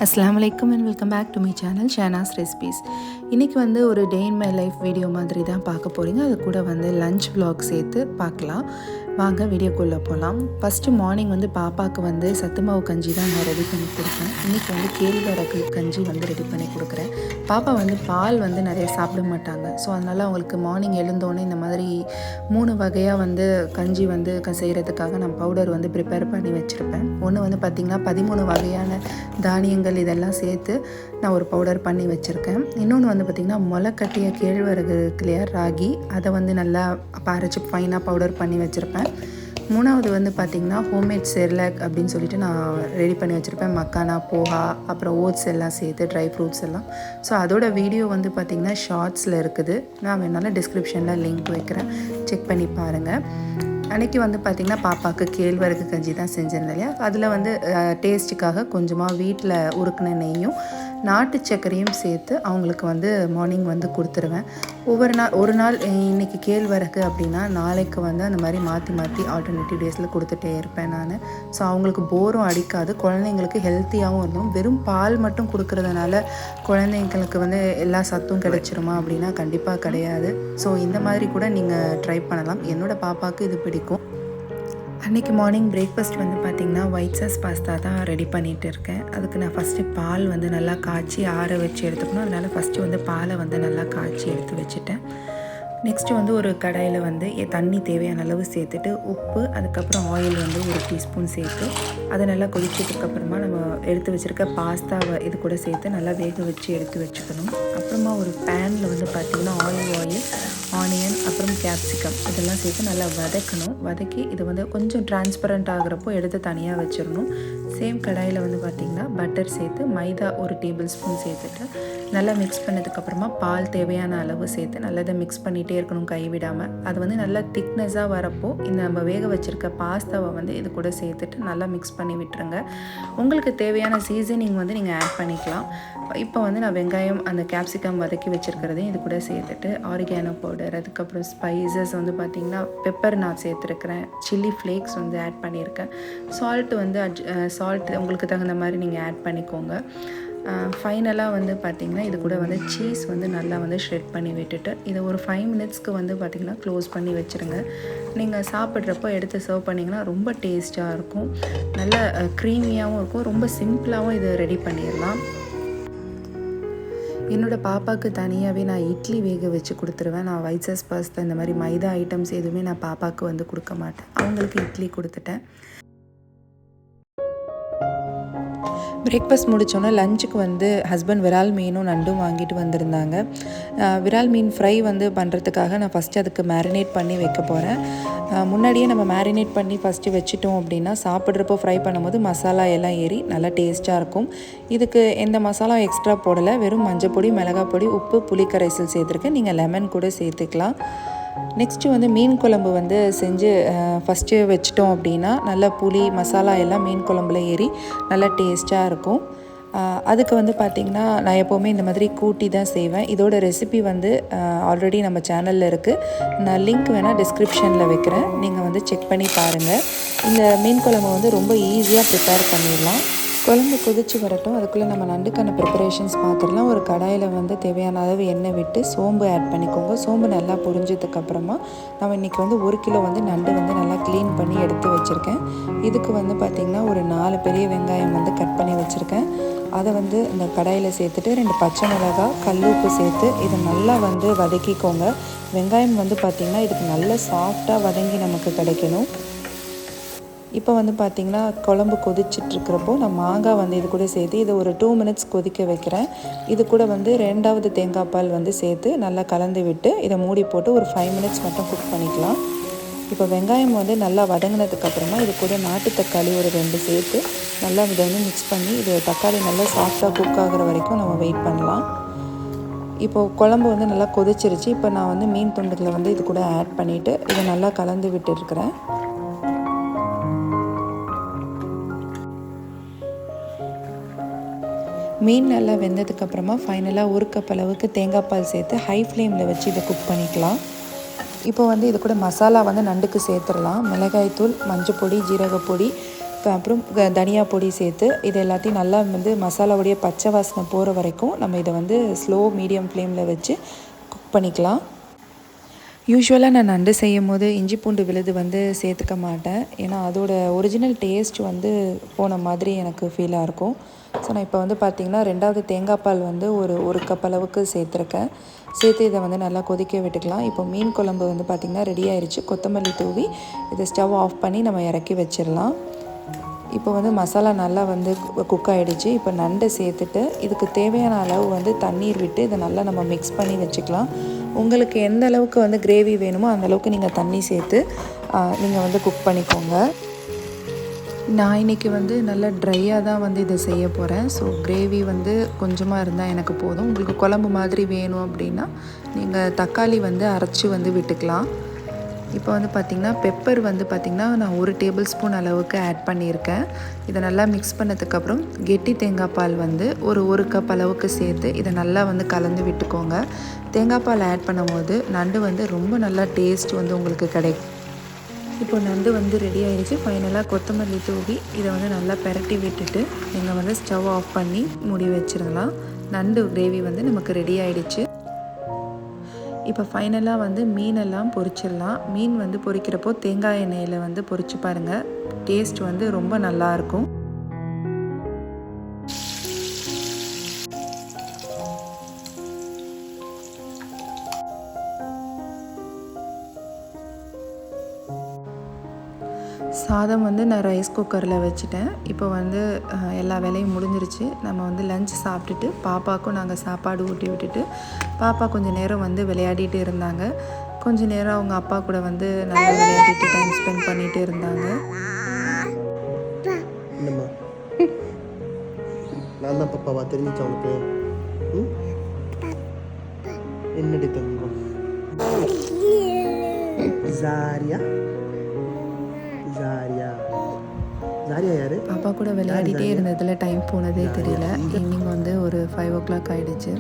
அஸ்ஸலாமு அலைக்கும் and welcome back to my channel Shanaz recipes. இன்றைக்கி வந்து ஒரு day in my life video மாதிரி தான் பார்க்க போகிறீங்க. அது கூட வந்து லஞ்ச் வ்ளாக் சேர்த்து பார்க்கலாம். வாங்க வீடியோக்குள்ளே போகலாம். ஃபஸ்ட்டு மார்னிங் வந்து பாப்பாவுக்கு வந்து சத்து மாவு கஞ்சி தான் நான் ரெடி பண்ணி கொடுப்பேன். இன்றைக்கி வந்து கேழ்வரகு கஞ்சி வந்து ரெடி பண்ணி கொடுக்குறேன். பாப்பா வந்து பால் வந்து நிறைய சாப்பிட மாட்டாங்க. ஸோ அதனால் அவங்களுக்கு மார்னிங் எழுந்தோடனே இந்த மாதிரி 3 வகையாக வந்து கஞ்சி வந்து செய்கிறதுக்காக நான் பவுடர் வந்து ப்ரிப்பேர் பண்ணி வச்சுருப்பேன். ஒன்று வந்து பார்த்திங்கன்னா 13 வகையான தானியங்கள் இதெல்லாம் சேர்த்து நான் ஒரு பவுடர் பண்ணி வச்சுருக்கேன். இன்னொன்று வந்து பார்த்திங்கன்னா முளைக்கட்டிய கேழ்வரகு இல்லையா, ராகி, அதை வந்து நல்லா அரைச்சி ஃபைனாக பவுடர் பண்ணி வச்சுருப்பேன். 3வது வந்து பார்த்திங்கன்னா ஹோம்மேட் செர்லாக் அப்படின்னு சொல்லிட்டு நான் ரெடி பண்ணி வச்சுருப்பேன். மக்கானா, போஹா, அப்புறம் ஓட்ஸ் எல்லாம் சேர்த்து ட்ரை ஃப்ரூட்ஸ் எல்லாம். ஸோ அதோட வீடியோ வந்து பார்த்திங்கன்னா ஷார்ட்ஸில் இருக்குது. நான் வேணாலும் டிஸ்கிரிப்ஷனில் லிங்க் வைக்கிறேன், செக் பண்ணி பாருங்கள். அன்றைக்கி வந்து பார்த்திங்கன்னா பாப்பாவுக்கு கேழ்வரகு கஞ்சி தான் செஞ்சிருந்தேன் இல்லையா. அதில் வந்து டேஸ்ட்டுக்காக கொஞ்சமாக வீட்டில் உருக்குன நெய்யும் நாட்டு சர்க்கரையும் சேர்த்து அவங்களுக்கு வந்து மார்னிங் வந்து கொடுத்துருவேன். ஒரு நாள் இன்றைக்கி கேழ்வரகு அப்படின்னா நாளைக்கு வந்து அந்த மாதிரி மாற்றி மாற்றி ஆல்டர்னேட்டிவ் டேஸில் கொடுத்துட்டே இருப்பேன் நான். ஸோ அவங்களுக்கு போரும் அடிக்காது, குழந்தைங்களுக்கு ஹெல்த்தியாகவும் இருந்தும். வெறும் பால் மட்டும் கொடுக்குறதுனால குழந்தைங்களுக்கு வந்து எல்லா சத்தும் கிடைச்சிருமா அப்படின்னா கண்டிப்பாக கிடையாது. ஸோ இந்த மாதிரி கூட நீங்கள் ட்ரை பண்ணலாம். என்னோடய பாப்பாவுக்கு இது பிடிக்கும். அன்றைக்கி மார்னிங் பிரேக்ஃபாஸ்ட் வந்து பார்த்திங்கன்னா ஒயிட் சாஸ் பாஸ்தா தான் ரெடி பண்ணிகிட்டு இருக்கேன். அதுக்கு நான் ஃபஸ்ட்டு பால் வந்து நல்லா காய்ச்சி ஆற வச்சு எடுத்துக்கணும். அதனால் ஃபஸ்ட்டு வந்து பாலை வந்து நல்லா காய்ச்சி எடுத்து வச்சுட்டேன். நெக்ஸ்ட்டு வந்து ஒரு கடாயில் வந்து தண்ணி தேவையான அளவு சேர்த்துட்டு உப்பு, அதுக்கப்புறம் ஆயில் வந்து 1 டீஸ்பூன் சேர்த்து அதை நல்லா கொதிச்சதுக்கப்புறமா நம்ம எடுத்து வச்சுருக்க பாஸ்தாவை இது கூட சேர்த்து நல்லா வேக வச்சு எடுத்து வச்சுக்கணும். அப்புறமா ஒரு பேனில் வந்து பார்த்திங்கன்னா ஆயில், ஆனியன், அப்புறம் கேப்சிகம் இதெல்லாம் சேர்த்து நல்லா வதக்கணும். வதக்கி இது வந்து கொஞ்சம் டிரான்ஸ்பரண்ட் ஆகிறப்போ எடுத்து தனியாக வச்சிடணும். சேம் கடாயில் வந்து பார்த்திங்கன்னா பட்டர் சேர்த்து மைதா 1 டேபிள் ஸ்பூன் சேர்த்துட்டு நல்லா மிக்ஸ் பண்ணதுக்கப்புறமா பால் தேவையான அளவு சேர்த்து நல்லா இதை மிக்ஸ் பண்ணிகிட்டே இருக்கணும் கைவிடாமல். அது வந்து நல்லா திக்னஸாக வரப்போ இந்த நம்ம வேக வச்சுருக்க பாஸ்தாவை வந்து இது கூட சேர்த்துட்டு நல்லா மிக்ஸ் பண்ணி விட்டுருங்க. உங்களுக்கு தேவையான சீசனிங் வந்து நீங்கள் ஆட் பண்ணிக்கலாம். இப்போ வந்து நான் வெங்காயம், அந்த கேப்சிகம் வதக்கி வச்சுருக்கிறதையும் இது கூட சேர்த்துட்டு ஆரிகானோ பவுடர், அதுக்கப்புறம் ஸ்பைசஸ் வந்து பார்த்திங்கன்னா பெப்பர் நான் சேர்த்துருக்கிறேன், சில்லி ஃப்ளேக்ஸ் வந்து ஆட் பண்ணியிருக்கேன். சால்ட் வந்து சால்ட் உங்களுக்கு தகுந்த மாதிரி நீங்கள் ஆட் பண்ணிக்கோங்க. ஃபைனலாக வந்து பார்த்திங்கன்னா இது கூட வந்து சீஸ் வந்து நல்லா வந்து ஷ்ரெட் பண்ணி விட்டுட்டு இதை ஒரு 5 மினிட்ஸ்க்கு வந்து பார்த்திங்கன்னா க்ளோஸ் பண்ணி வச்சுருங்க. நீங்கள் சாப்பிட்றப்போ எடுத்து சர்வ் பண்ணிங்கன்னா ரொம்ப டேஸ்ட்டாக இருக்கும், நல்ல க்ரீமியாகவும் இருக்கும். ரொம்ப சிம்பிளாகவும் இது ரெடி பண்ணிடலாம். என்னோடய பாப்பாவுக்கு தனியாகவே நான் இட்லி வேக வச்சு கொடுத்துருவேன். நான் ஒயிட் சாஸ் பாஸ்தா இந்த மாதிரி மைதா ஐட்டம்ஸ் எதுவுமே நான் பாப்பாவுக்கு வந்து கொடுக்க மாட்டேன். அவங்களுக்கு இட்லி கொடுத்துட்டேன். பிரேக்ஃபாஸ்ட் முடித்தோன்னே லஞ்சுக்கு வந்து ஹஸ்பண்ட் விரால் மீனும் நண்டும் வாங்கிட்டு வந்திருந்தாங்க. விரால் மீன் ஃப்ரை வந்து பண்ணுறதுக்காக நான் ஃபஸ்ட்டு அதுக்கு மேரினேட் பண்ணி வைக்க போகிறேன். முன்னாடியே நம்ம மேரினேட் பண்ணி ஃபஸ்ட்டு வச்சுட்டோம் அப்படின்னா சாப்பிட்றப்போ ஃப்ரை பண்ணும்போது மசாலா எல்லாம் ஏறி நல்லா டேஸ்ட்டாக இருக்கும். இதுக்கு எந்த மசாலா எக்ஸ்ட்ரா போடலை, வெறும் மஞ்சள் பொடி, மிளகாய் பொடி, உப்பு, புளிக்கரைசல் சேர்த்துருக்கேன். நீங்கள் லெமன் கூட சேர்த்துக்கலாம். நெக்ஸ்ட்டு வந்து மீன் குழம்பு வந்து செஞ்சு ஃபஸ்ட்டு வச்சிட்டோம் அப்படின்னா நல்லா புளி மசாலா எல்லாம் மீன் குழம்புல ஏறி நல்லா டேஸ்ட்டாக இருக்கும். அதுக்கு வந்து பார்த்திங்கன்னா நான் எப்போவுமே இந்த மாதிரி கூட்டி தான் செய்வேன். இதோட ரெசிபி வந்து ஆல்ரெடி நம்ம சேனலில் இருக்குது. நான் லிங்க் வேணால் டிஸ்கிரிப்ஷனில் வைக்கிறேன், நீங்கள் வந்து செக் பண்ணி பாருங்கள். இந்த மீன் குழம்பு வந்து ரொம்ப ஈஸியாக ப்ரிப்பேர் பண்ணிடலாம். குழம்பு கொதிச்சு வரட்டும், அதுக்குள்ளே நம்ம நண்டுக்கான ப்ரிப்பரேஷன்ஸ் பார்த்துடலாம். ஒரு கடாயில் வந்து தேவையான அளவு எண்ணெய் விட்டு சோம்பு ஆட் பண்ணிக்கோங்க. சோம்பு நல்லா பொரிஞ்சதுக்கப்புறமா நம்ம இன்றைக்கி வந்து 1 கிலோ வந்து நண்டு வந்து நல்லா க்ளீன் பண்ணி எடுத்து வச்சுருக்கேன். இதுக்கு வந்து பார்த்திங்கன்னா ஒரு 4 பெரிய வெங்காயம் வந்து கட் பண்ணி வச்சுருக்கேன். அதை வந்து இந்த கடாயில் சேர்த்துட்டு 2 பச்சை மிளகாய், கல்லுப்பு சேர்த்து இதை நல்லா வந்து வதக்கிக்கோங்க. வெங்காயம் வந்து பார்த்திங்கன்னா இதுக்கு நல்லா சாஃப்டாக வதங்கி நமக்கு கிடைக்கணும். இப்போ வந்து பார்த்திங்கன்னா குழம்பு கொதிச்சிட்ருக்கிறப்போ நான் மாங்காய் வந்து இது கூட சேர்த்து இதை ஒரு 2 மினிட்ஸ் கொதிக்க வைக்கிறேன். இது கூட வந்து 2வது தேங்காய் பால் வந்து சேர்த்து நல்லா கலந்து விட்டு இதை மூடி போட்டு ஒரு 5 மினிட்ஸ் மட்டும் குக் பண்ணிக்கலாம். இப்போ வெங்காயம் வந்து நல்லா வதங்கினதுக்கப்புறமா இது கூட நாட்டு தக்காளி ஒரு 2 சேர்த்து நல்லா இதை வந்து மிக்ஸ் பண்ணி இது தக்காளி நல்லா சாஃப்டாக குக் ஆகிற வரைக்கும் நம்ம வெயிட் பண்ணலாம். இப்போது குழம்பு வந்து நல்லா கொதிச்சிருச்சு. இப்போ நான் வந்து மீன் துண்டுகளை வந்து இது கூட ஆட் பண்ணிவிட்டு இதை நல்லா கலந்து விட்டுருக்கிறேன். மீன் நல்லா வெந்ததுக்கப்புறமா ஃபைனலாக 1 கப் அளவுக்கு தேங்காய் பால் சேர்த்து ஹை ஃப்ளேமில் வச்சு இதை குக் பண்ணிக்கலாம். இப்போ வந்து இது கூட மசாலா வந்து நண்டுக்கு சேர்த்துடலாம். மிளகாய்த்தூள், மஞ்சள் பொடி, ஜீரகப்பொடி, அப்புறம் தனியா பொடி சேர்த்து இது எல்லாத்தையும் நல்லா வந்து மசாலாவுடைய பச்சை வாசனை போகிற வரைக்கும் நம்ம இதை வந்து ஸ்லோ மீடியம் ஃப்ளேமில் வச்சு குக் பண்ணிக்கலாம். யூஸ்வலாக நான் நண்டு செய்யும் போது இஞ்சி பூண்டு விழுது வந்து சேர்த்துக்க மாட்டேன். ஏன்னா அதோட ஒரிஜினல் டேஸ்ட் வந்து போன மாதிரி எனக்கு ஃபீலாக இருக்கும். ஸோ நான் இப்போ வந்து பார்த்திங்கன்னா 2வது தேங்காய் பால் வந்து ஒரு கப் அளவுக்கு சேர்த்துருக்கேன். சேர்த்து இதை வந்து நல்லா கொதிக்க விட்டுக்கலாம். இப்போ மீன் குழம்பு வந்து பார்த்திங்கன்னா ரெடி ஆயிடுச்சு. கொத்தமல்லி தூவி இதை ஸ்டவ் ஆஃப் பண்ணி நம்ம இறக்கி வச்சிடலாம். இப்போ வந்து மசாலா நல்லா வந்து குக் ஆகிடுச்சு. இப்போ நண்டை சேர்த்துட்டு இதுக்கு தேவையான அளவு வந்து தண்ணீர் விட்டு இதை நல்லா நம்ம மிக்ஸ் பண்ணி வச்சுக்கலாம். உங்களுக்கு எந்த அளவுக்கு வந்து கிரேவி வேணுமோ அந்த அளவுக்கு நீங்கள் தண்ணி சேர்த்து நீங்கள் வந்து குக் பண்ணிக்கோங்க. நான் இன்றைக்கி வந்து நல்லா ட்ரையாக தான் வந்து இதை செய்ய போகிறேன். ஸோ கிரேவி வந்து கொஞ்சமாக இருந்தால் எனக்கு போதும். உங்களுக்கு குழம்பு மாதிரி வேணும் அப்படின்னா நீங்கள் தக்காளி வந்து அரைச்சி வந்து விட்டுக்கலாம். இப்போ வந்து பார்த்திங்கன்னா பெப்பர் வந்து பார்த்திங்கன்னா நான் 1 டேபிள் ஸ்பூன் அளவுக்கு ஆட் பண்ணியிருக்கேன். இதை நல்லா மிக்ஸ் பண்ணதுக்கப்புறம் கெட்டி தேங்காய் பால் வந்து ஒரு கப் அளவுக்கு சேர்த்து இதை நல்லா வந்து கலந்து விட்டுக்கோங்க. தேங்காய் பால் ஆட் பண்ணும்போது நண்டு வந்து ரொம்ப நல்லா டேஸ்ட் வந்து உங்களுக்கு கிடைக்கும். இப்போ நண்டு வந்து ரெடி ஆகிடுச்சு. ஃபைனலாக கொத்தமல்லி தூவி இதை வந்து நல்லா பெரட்டி விட்டுட்டு நீங்கள் வந்து ஸ்டவ் ஆஃப் பண்ணி மூடி வச்சிடலாம். நண்டு கிரேவி வந்து நமக்கு ரெடி ஆகிடுச்சு. இப்போ ஃபைனலாக வந்து மீனெல்லாம் பொரிச்சிடலாம். மீன் வந்து பொரிக்கிறப்போ தேங்காய் எண்ணெயில் வந்து பொரிச்சு பாருங்கள். டேஸ்ட் வந்து ரொம்ப நல்லாயிருக்கும். சாதம் வந்து நான் ரைஸ் குக்கரில் வச்சுட்டேன். இப்போ வந்து எல்லா வேலையும் முடிஞ்சிருச்சு. நம்ம வந்து லஞ்ச் சாப்பிட்டுட்டு பாப்பாவுக்கும் நாங்கள் சாப்பாடு ஊட்டி விட்டுட்டு பாப்பா கொஞ்சம் நேரம் வந்து விளையாடிட்டு இருந்தாங்க. கொஞ்சம் நேரம் அவங்க அப்பா கூட வந்து நல்லா விளையாடிட்டு டைம் ஸ்பெண்ட் பண்ணிகிட்டு இருந்தாங்க. நான் தான் பாப்பாவா தெரிஞ்சிச்சு அவனுக்கு? என்னடி தங்கம்? ஜாரியா யாரு? பாப்பா கூட விளையாடிட்டே இருந்ததில் டைம் போனதே தெரியல. ஈவினிங் வந்து ஒரு 5 o'clock ஆகிடுச்சு.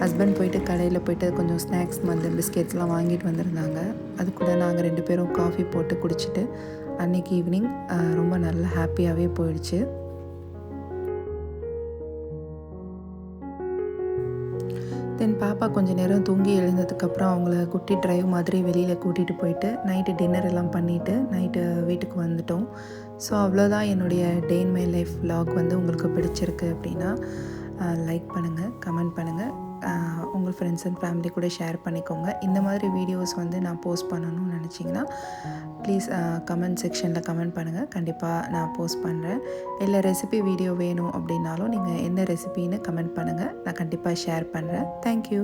ஹஸ்பண்ட் போயிட்டு கடையில் போயிட்டு கொஞ்சம் ஸ்நாக்ஸ் வந்து பிஸ்கெட்ஸ்லாம் வாங்கிட்டு வந்திருந்தாங்க. அது கூட நாங்கள் 2 பேரும் காஃபி போட்டு குடிச்சிட்டு அன்றைக்கி ஈவினிங் ரொம்ப நல்லா ஹாப்பியாகவே போயிடுச்சு. தென் பாப்பா கொஞ்சம் நேரம் தூங்கி எழுந்ததுக்கப்புறம் அவங்கள குட்டி ட்ரைவ் மாதிரி வெளியில் கூட்டிகிட்டு போயிட்டு நைட்டு டின்னர் எல்லாம் பண்ணிவிட்டு நைட்டு வீட்டுக்கு வந்துட்டோம். ஸோ அவ்வளோதான் என்னுடைய டே இன் மை லைஃப் vlog வந்து உங்களுக்கு பிடிச்சிருக்கு அப்படின்னா லைக் பண்ணுங்கள், கமெண்ட் பண்ணுங்கள், உங்கள் ஃப்ரெண்ட்ஸ் அண்ட் ஃபேமிலி கூட ஷேர் பண்ணிக்கோங்க. இந்த மாதிரி வீடியோஸ் வந்து நான் போஸ்ட் பண்ணணும்னு நினச்சிங்கன்னா ப்ளீஸ் கமெண்ட் செக்ஷனில் கமெண்ட் பண்ணுங்கள். கண்டிப்பாக நான் போஸ்ட் பண்ணுறேன். இல்லை ரெசிபி வீடியோ வேணும் அப்படின்னாலும் நீங்கள் என்ன ரெசிபின்னு கமெண்ட் பண்ணுங்கள். நான் கண்டிப்பாக ஷேர் பண்ணுறேன். தேங்க்யூ.